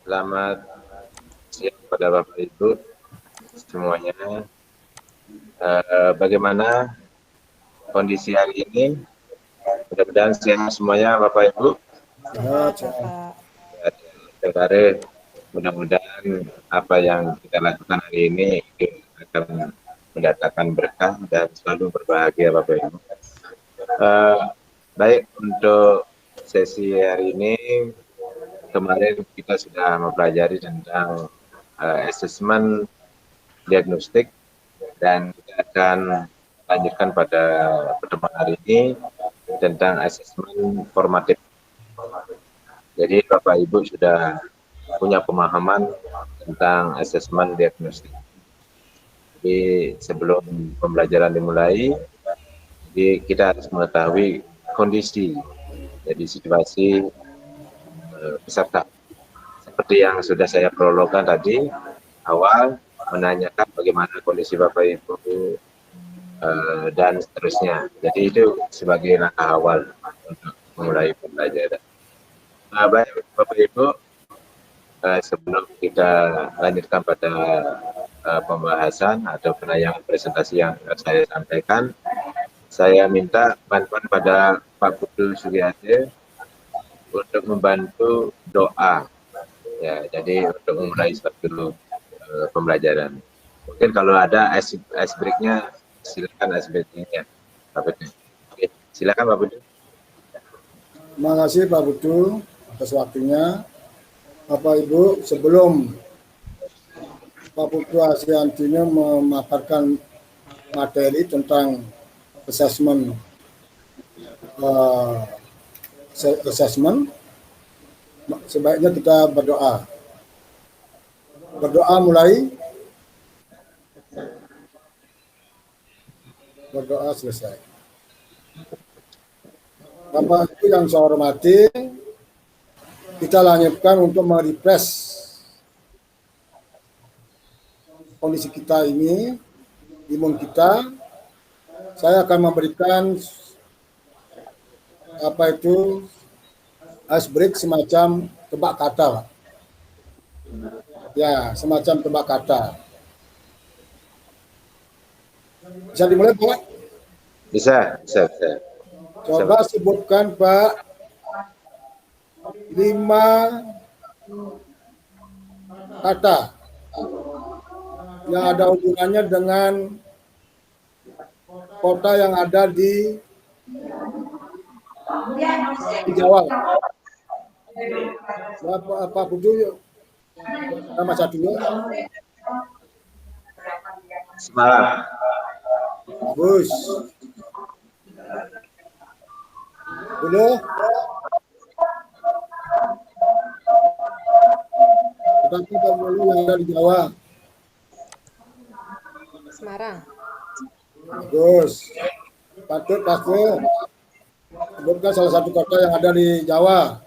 Selamat siang kepada Bapak Ibu semuanya. Bagaimana kondisi hari ini? Mudah-mudahan sehat semuanya Bapak Ibu. Sehat, Bapak. Sehat. Mudah-mudahan apa yang kita lakukan hari ini itu akan mendatangkan berkah dan selalu berbahagia Bapak Ibu. Baik, untuk sesi hari ini, kemarin kita sudah mempelajari tentang asesmen diagnostik, dan kita akan lanjutkan pada pertemuan hari ini tentang asesmen formatif. Jadi Bapak Ibu sudah punya pemahaman tentang asesmen diagnostik. Jadi sebelum pembelajaran dimulai, jadi kita harus mengetahui kondisi, jadi situasi peserta. Seperti yang sudah saya prologkan tadi awal, menanyakan bagaimana kondisi Bapak Ibu dan seterusnya. Jadi itu sebagai langkah awal untuk memulai pembelajaran. Baik Bapak Ibu, sebelum kita lanjutkan pada pembahasan atau penayangan presentasi yang saya sampaikan, saya minta bantuan pada Pak Putu Suryate untuk membantu doa. Ya, jadi untuk memulai suatu pembelajaran. Mungkin kalau ada ice break-nya, silakan ice break-nya, Pak Putu. Oke, silakan Pak Putu. Terima kasih Pak Putu atas waktunya. Bapak Ibu, sebelum Pak Putu Asriantino memaparkan materi tentang asesmen sebaiknya kita berdoa. Berdoa mulai, berdoa selesai. Bapak Ibu yang saya hormati, kita lanjutkan untuk merefresh kondisi kita ini, imun kita. Saya akan memberikan ice break semacam tebak kata, Pak. Ya, semacam tebak kata. Bisa dimulai, Pak? Bisa. Coba sebutkan, Pak, 5 kata yang ada hubungannya dengan kota yang ada di Jawa. Pak Putu, nama satunya? Semarang. Bagus. Dulu. Tetapi Pak Mulu yang ada di Jawa. Semarang. Bagus. Patut. Sebutkan salah satu kota yang ada di Jawa.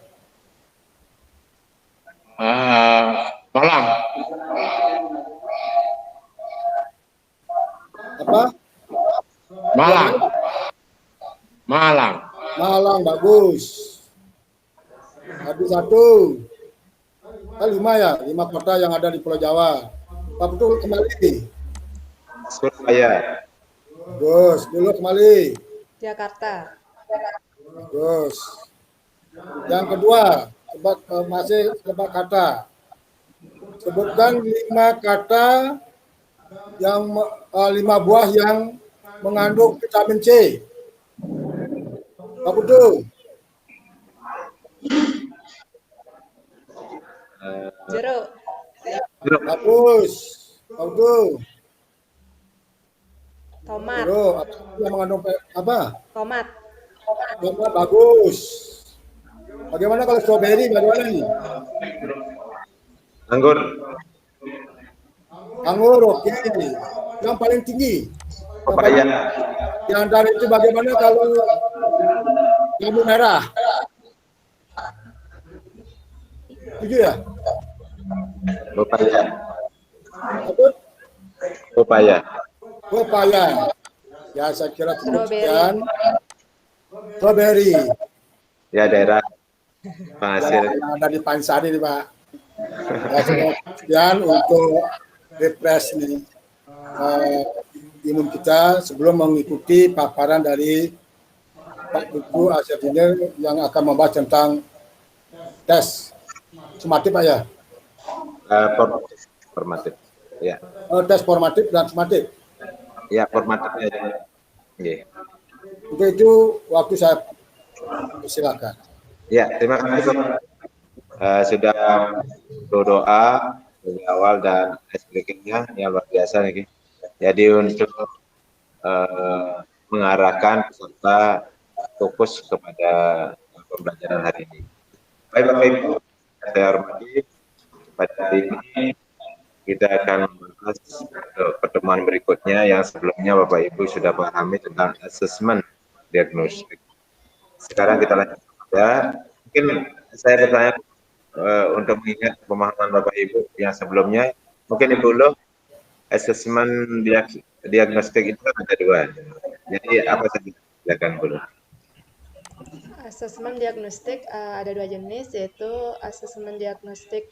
Malang. Apa? Malang, bagus. Habis 1. 5 ya, 5 kota yang ada di Pulau Jawa. Pak Putu kembali. Surabaya. Bagus, dulu kembali. Jakarta. Bagus. Yang kedua, masih tebak kata. Sebutkan 5 kata yang 5 buah yang mengandung vitamin C. Pak Putu. Jeruk. Bagus. Pak Putu. Tomat. Jeruk. Yang mengandung apa? Tomat. Tomat, bagus. Bagaimana kalau strawberry? Bagaimana nih? Anggur, oke. Yang paling tinggi. Papaya. Yang dari itu bagaimana kalau jambu merah? Setuju ya? Papaya. Ya, saya kira kemudian strawberry. Ya, daerah penghasil. Ada di Pansari nih, Pak. Ya, sekian untuk refresh nih imun kita sebelum mengikuti paparan dari Pak Duku Asyadinir yang akan membahas tentang tes sumatif Pak ya. Formatif, formatif. Ya, Tes formatif dan sumatif. ya formatifnya. Yeah. Untuk itu waktu saya silakan. Ya, terima kasih sudah berdoa dari awal dan explication-nya yang luar biasa nih. Jadi untuk mengarahkan peserta fokus kepada pembelajaran hari ini. Baik Bapak Ibu, saya hormati, pada hari ini kita akan membahas pertemuan berikutnya yang sebelumnya Bapak Ibu sudah pahami tentang asesmen diagnostik. Sekarang kita lanjut ya. Mungkin saya bertanya untuk mengingat pemahaman Bapak Ibu yang sebelumnya, mungkin Ibu Loh, asesmen diagnostik itu ada dua. Jadi apa saja silakan Bu Loh. Asesmen diagnostik ada dua jenis, yaitu asesmen diagnostik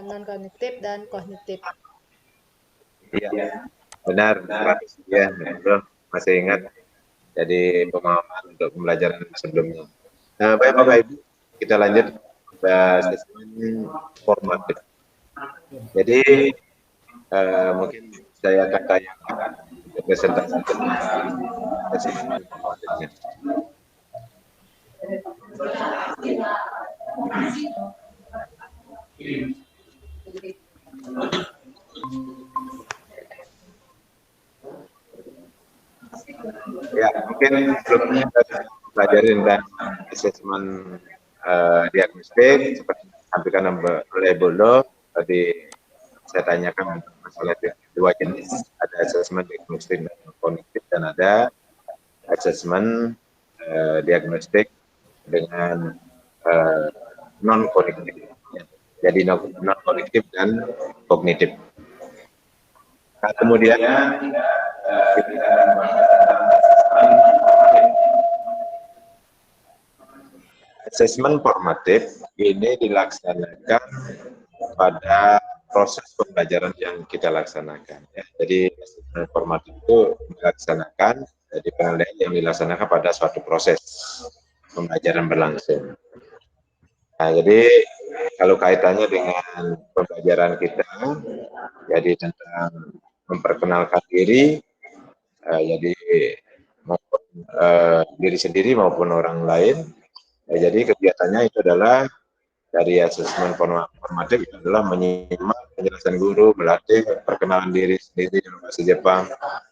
non-kognitif dan kognitif. Iya, benar. Ya, Bro, masih ingat. Jadi pemahaman untuk pembelajaran sebelumnya. Nah, baik Bapak Ibu, kita lanjut ke asesmen formatif. Jadi mungkin saya akan tanyakan presentasi tentang asesmen formatifnya. Ya, mungkin sebelumnya kita pelajarin dan asesmen diagnostik seperti disampaikan oleh Bu Loh. Tadi saya tanyakan masalah dua jenis, ada asesmen diagnostik dan kognitif dan ada asesmen diagnostik dengan non kognitif. Jadi non kognitif dan kognitif. Nah, kemudian asesmen formatif ini dilaksanakan pada proses pembelajaran yang kita laksanakan. Ya. Jadi asesmen formatif itu dilaksanakan, jadi penilaian yang dilaksanakan pada suatu proses pembelajaran berlangsung. Nah, jadi kalau kaitannya dengan pembelajaran kita, jadi tentang memperkenalkan diri, jadi maupun diri sendiri maupun orang lain. Jadi kegiatannya itu adalah dari asesmen formatif itu adalah menyimak penjelasan guru, melatih perkenalan diri sendiri dalam bahasa Jepang,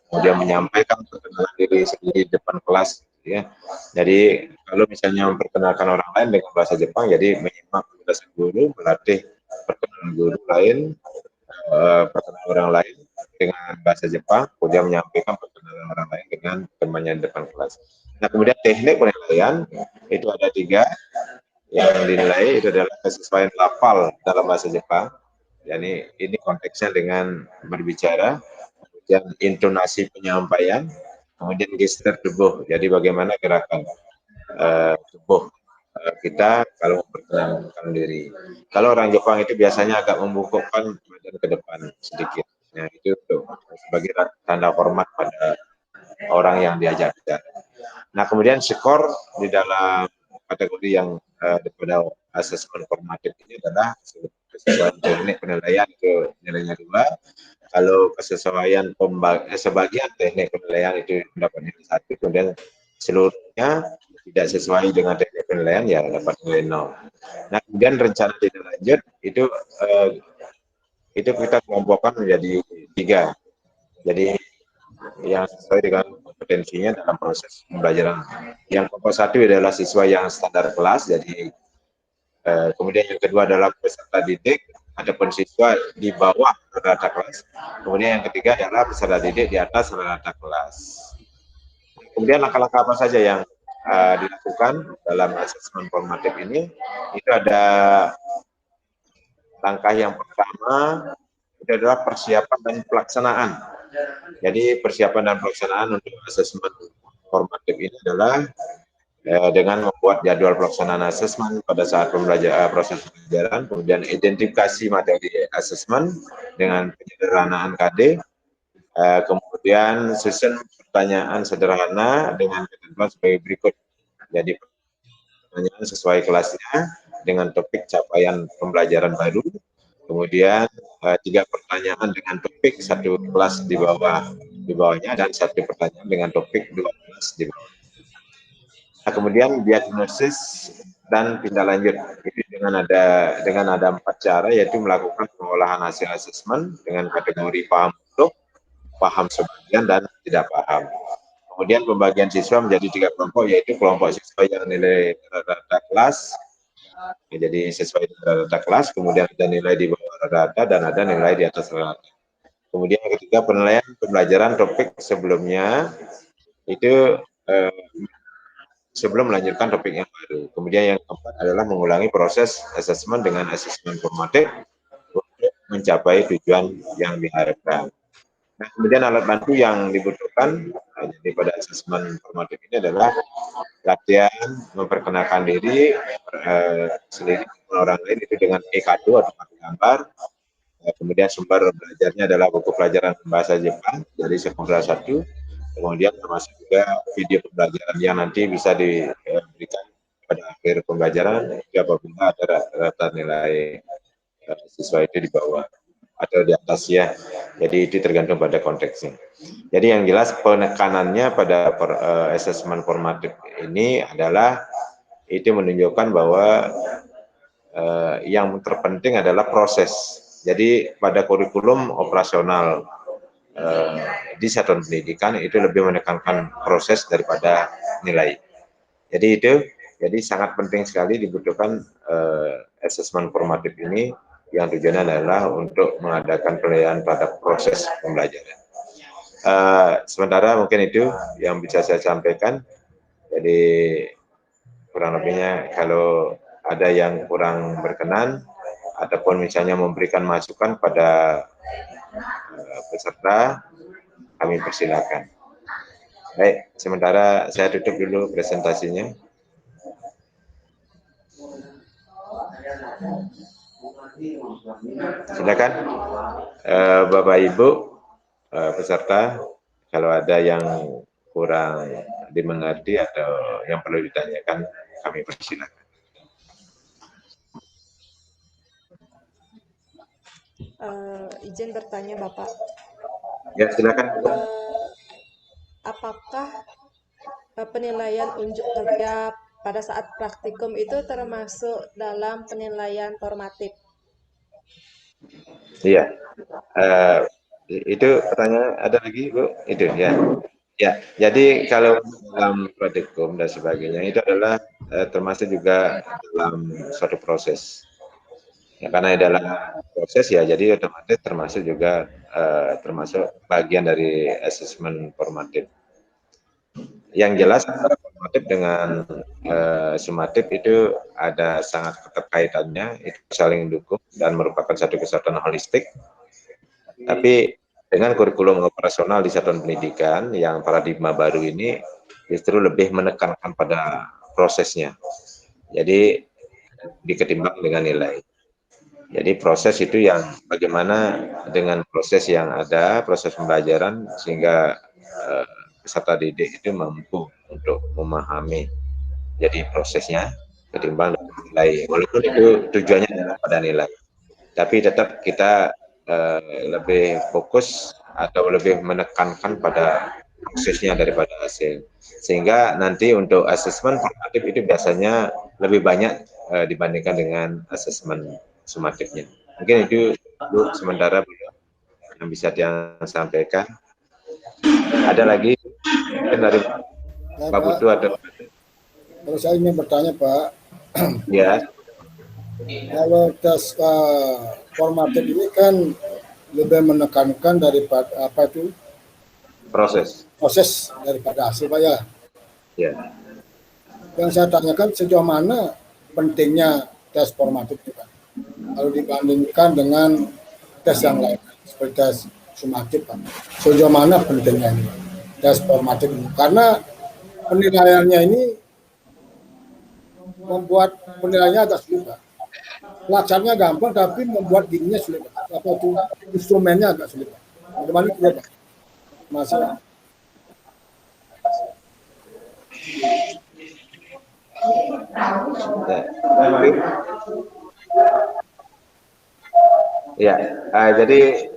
kemudian menyampaikan perkenalan diri sendiri di depan kelas. Ya, jadi kalau misalnya memperkenalkan orang lain dengan bahasa Jepang, jadi menyimak penjelasan guru, melatih perkenalan guru lain, perkenalan orang lain dengan bahasa Jepang, kemudian menyampaikan perkenalan orang lain dengan temannya di depan kelas. Nah, kemudian teknik penilaian itu ada 3 yang dinilai, itu adalah kesesuaian lafal dalam bahasa Jepang. Jadi ini konteksnya dengan berbicara, kemudian intonasi penyampaian, kemudian gestur tubuh. Jadi bagaimana gerakan tubuh kita kalau memperkenalkan diri. Kalau orang Jepang itu biasanya agak membungkukkan badan ke depan sedikit. Nah, itu sebagai tanda hormat pada orang yang diajak bicara. Nah, kemudian skor di dalam kategori yang daripada asesmen formatif ini adalah kesesuaian teknik penilaian itu nilainya 2. Kalau kesesuaian sebagian teknik penilaian itu dapat nilai 1, kemudian seluruhnya tidak sesuai dengan teknik penilaian ya dapat nilai 0. Nah, kemudian rencana tindak lanjut itu kita kelompokkan menjadi 3. Jadi yang sesuai dengan kompetensinya dalam proses pembelajaran. Yang kelompok 1 adalah siswa yang standar kelas, jadi kemudian yang kedua adalah peserta didik ataupun siswa di bawah rata kelas. Kemudian yang ketiga adalah peserta didik di atas rata kelas. Kemudian langkah-langkah apa saja yang dilakukan dalam asesmen formatif ini? Itu ada langkah yang pertama, itu adalah persiapan dan pelaksanaan. Jadi persiapan dan pelaksanaan untuk asesmen formatif ini adalah dengan membuat jadwal pelaksanaan asesmen pada saat proses pembelajaran, kemudian identifikasi materi asesmen dengan penyederhanaan KD, kemudian susun pertanyaan sederhana dengan ketentuan sebagai berikut. Jadi pertanyaan sesuai kelasnya dengan topik capaian pembelajaran baru, kemudian 3 pertanyaan dengan topik 1 kelas di bawahnya dan 1 pertanyaan dengan topik 2 kelas di bawah. Nah, kemudian diagnosis dan tindak lanjut. Ini dengan ada 4 cara, yaitu melakukan pengolahan hasil asesmen dengan kategori paham utuh, paham sebagian, dan tidak paham. Kemudian pembagian siswa menjadi 3 kelompok, yaitu kelompok siswa yang nilai rata-rata kelas, jadi sesuai dengan rata-rata kelas, kemudian ada nilai di bawah rata-rata, dan ada nilai di atas rata-rata. Kemudian yang ketiga, penilaian pembelajaran topik sebelumnya, itu sebelum melanjutkan topik yang baru. Kemudian yang keempat adalah mengulangi proses asesmen dengan asesmen formatif untuk mencapai tujuan yang diharapkan. Nah, kemudian alat bantu yang dibutuhkan pada asesmen formatif ini adalah latihan memperkenalkan diri sendiri orang lain itu dengan e-kado atau kartu gambar. Kemudian sumber belajarnya adalah buku pelajaran bahasa Jepang dari sekolah 1. Kemudian termasuk juga video pembelajaran yang nanti bisa diberikan pada akhir pembelajaran apabila ada rata nilai siswa itu di bawah atau di atas ya. Jadi itu tergantung pada konteksnya. Jadi yang jelas penekanannya pada asesmen formatif ini adalah itu menunjukkan bahwa yang terpenting adalah proses. Jadi pada kurikulum operasional di satuan pendidikan itu lebih menekankan proses daripada nilai. Jadi sangat penting sekali dibutuhkan asesmen formatif ini yang tujuannya adalah untuk mengadakan penilaian pada proses pembelajaran. Sementara mungkin itu yang bisa saya sampaikan. Jadi kurang lebihnya kalau ada yang kurang berkenan ataupun misalnya memberikan masukan pada peserta, kami persilakan. Baik, sementara saya tutup dulu presentasinya. Silakan Bapak Ibu peserta, kalau ada yang kurang dimengerti atau yang perlu ditanyakan, kami persilakan. Izin bertanya Bapak. Ya, silakan. Apakah penilaian unjuk kerja pada saat praktikum itu termasuk dalam penilaian formatif? Iya, itu pertanyaan ada lagi Bu? Itu ya. Ya, jadi kalau dalam praktikum dan sebagainya itu adalah termasuk juga dalam suatu proses. Ya, karena dalam proses ya, jadi otomatis termasuk juga termasuk bagian dari asesmen formatif. Yang jelas antara formatif dengan sumatif itu ada sangat keterkaitannya, itu saling dukung dan merupakan satu kesatuan holistik. Tapi dengan kurikulum operasional di satuan pendidikan yang paradigma baru ini justru lebih menekankan pada prosesnya. Jadi diketimbang dengan nilai. Jadi proses itu yang bagaimana dengan proses yang ada, proses pembelajaran sehingga peserta didik itu mampu untuk memahami jadi prosesnya ketimbang nilai. Walaupun itu tujuannya adalah pada nilai, tapi tetap kita lebih fokus atau lebih menekankan pada prosesnya daripada hasil. Sehingga nanti untuk asesmen formatif itu biasanya lebih banyak dibandingkan dengan asesmen sumatifnya. Mungkin itu dulu sementara yang bisa disampaikan. Ada lagi mungkin dari Pak Putu atau kalau saya ingin bertanya Pak, ya. Kalau tes formatif ini kan lebih menekankan daripada apa itu proses daripada hasil Pak ya. Ya. Yang saya tanyakan sejauh mana pentingnya tes formatif itu Pak? Kalau dibandingkan dengan tes yang lain seperti tes sumatif Pak, sejauh mana pentingnya ini tes formatif ini? Karena penilaiannya ini membuat penilaiannya agak sulit, Pak. Pelaksanaannya gampang, tapi membuat dirinya sulit, Pak. Apa itu instrumennya agak sulit, Pak. Bagaimana itu, Pak? Masih. Ya, jadi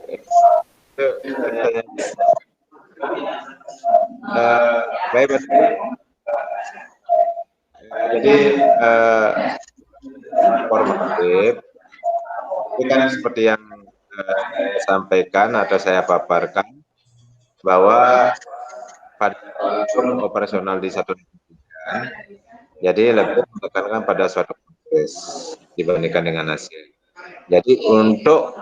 baik, jadi formatif itu kan seperti yang saya sampaikan atau saya paparkan bahwa pada operasional di satu pendidikan, jadi lebih menekankan pada suatu proses dibandingkan dengan hasil. Jadi untuk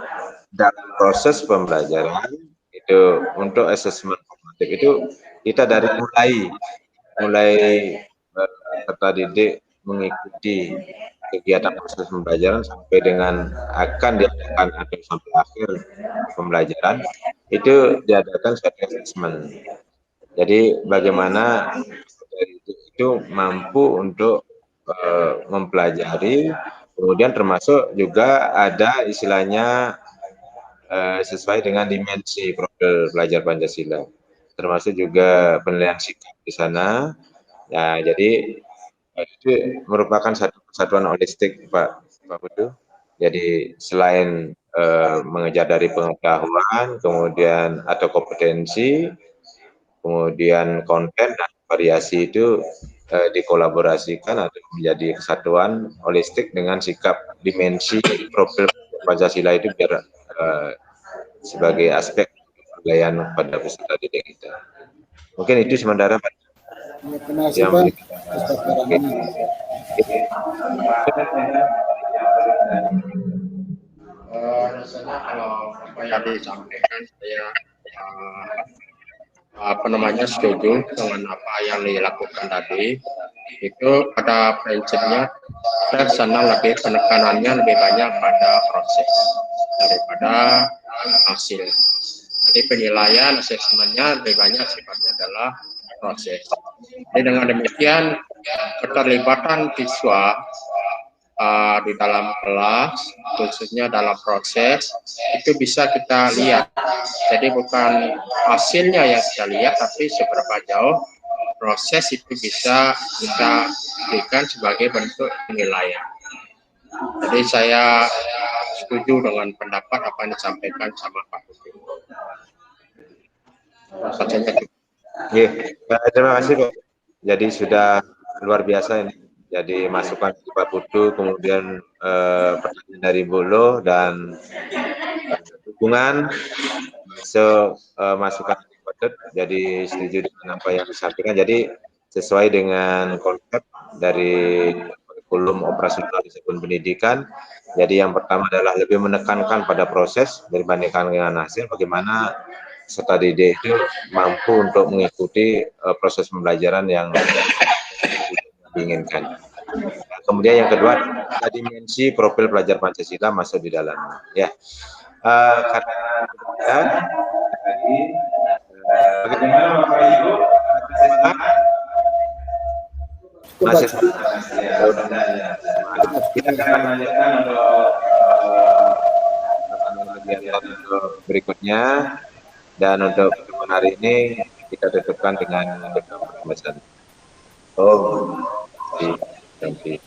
dalam proses pembelajaran itu untuk asesmen formatif itu kita dari mulai peserta didik mengikuti kegiatan proses pembelajaran sampai dengan akan diadakan atau sampai akhir pembelajaran itu diadakan suatu asesmen. Jadi bagaimana itu mampu untuk mempelajari, kemudian termasuk juga ada istilahnya sesuai dengan dimensi profil pelajar Pancasila, termasuk juga penilaian sikap di sana. Ya, jadi itu merupakan satu kesatuan holistik, Pak Putu. Jadi selain mengejar dari pengetahuan, kemudian atau kompetensi, kemudian konten dan variasi itu dikolaborasikan atau menjadi kesatuan holistik dengan sikap dimensi profil Pancasila itu biar sebagai aspek penilaian pada peserta didik kita. Mungkin itu sementara Pak. Terima kasih, Pak. Rasanya kalau apa yang disampaikan saya setuju dengan apa yang dilakukan tadi. Itu pada prinsipnya saya senang lebih penekanannya lebih banyak pada proses daripada hasil. Jadi penilaian asesmennya lebih banyak sifatnya adalah proses. Jadi dengan demikian keterlibatan siswa di dalam kelas, khususnya dalam proses, itu bisa kita lihat. Jadi bukan hasilnya yang kita lihat, tapi seberapa jauh proses itu bisa kita berikan sebagai bentuk penilaian. Jadi saya setuju dengan pendapat apa yang disampaikan sama Pak Putu. Terima kasih Pak. Jadi sudah luar biasa ini. Jadi masukan Pak Putu, kemudian pertanyaan dari Bolo dan dukungan, masukan jadi setuju dengan apa yang disampaikan. Jadi sesuai dengan konsep dari kurikulum operasional di satuan pendidikan. Jadi yang pertama adalah lebih menekankan pada proses dibandingkan dengan hasil. Bagaimana peserta didik itu mampu untuk mengikuti proses pembelajaran yang diinginkan. Kemudian yang kedua, dimensi profil pelajar Pancasila masuk di dalamnya. Ya, karena bagaimana Bapak Ibu masih kita akan lanjutkan untuk berikutnya, dan untuk pertemuan hari ini kita tutupkan dengan pesan. Oh, ganti.